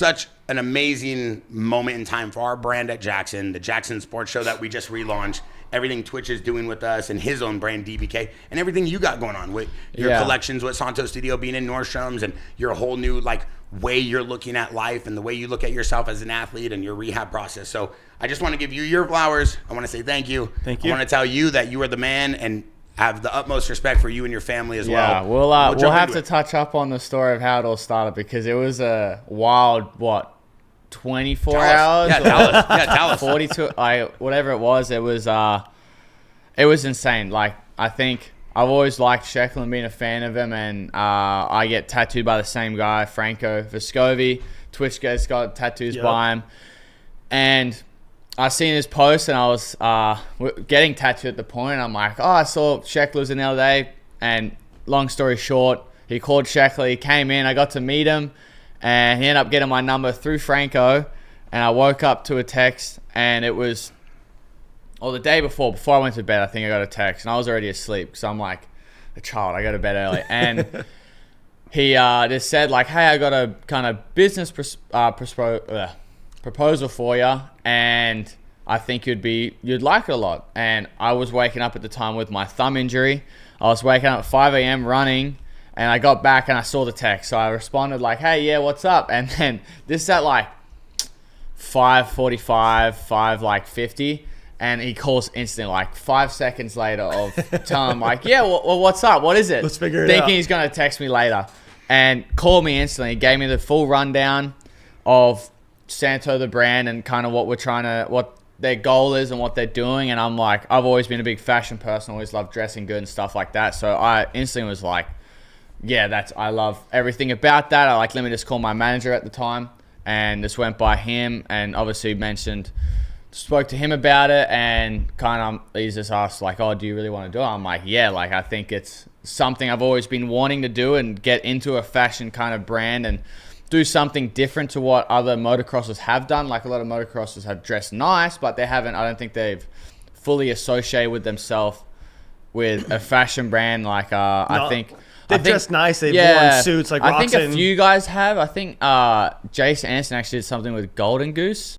such an amazing moment in time for our brand at JAXXON, the JAXXON Sports Show that we just relaunched, everything Twitch is doing with us and his own brand, DBK, and everything you got going on with your collections with Santo Studio being in Nordstrom's and your whole new like way you're looking at life and the way you look at yourself as an athlete and your rehab process. So I just want to give you your flowers. I want to say thank you. Thank you. I want to tell you that you are the man and have the utmost respect for you and your family as well. Yeah, we'll have to touch up on the story of how it all started because it was a wild, 24 hours? Yeah, tell us. 42, whatever it was. It was insane. Like, I think I've always liked Sheckler and been a fan of him, and I get tattooed by the same guy, Franco Vescovi. Twitch guys got tattoos by him. And I seen his post, and I was getting tattooed at the point. I'm like, I saw Sheckler's in the other day. And long story short, he called Sheckler. He came in. I got to meet him. And he ended up getting my number through Franco. And I woke up to a text, and it was, the day before I went to bed, I think I got a text. And I was already asleep because I'm like a child. I go to bed early. And he just said, like, hey, I got a kind of business proposal for you, and I think you'd like it a lot. And I was waking up at the time with my thumb injury. I was waking up at 5 a.m. running, and I got back and I saw the text. So I responded like, hey, yeah, what's up? And then this is at like 5:45, 5:50, and he calls instantly, like 5 seconds later of telling him like, yeah, well, what's up? What is it? Let's figure it out. Thinking he's going to text me later, and called me instantly. He gave me the full rundown of Santo the brand and kind of what their goal is and what they're doing. And I'm like, I've always been a big fashion person, always loved dressing good and stuff like that. So I instantly was like, yeah, I love everything about that. Let me just call my manager at the time, and just went by him, and obviously spoke to him about it, and kind of he's just asked like, do you really want to do it? I'm like, yeah, like I think it's something I've always been wanting to do and get into a fashion kind of brand and do something different to what other motocrossers have done. Like a lot of motocrossers have dressed nice, but I don't think they've fully associated with themselves with a fashion brand. Like I think they've dressed nice. They've worn suits like Roxanne. I think a few guys have. I think Jason Anderson actually did something with Golden Goose.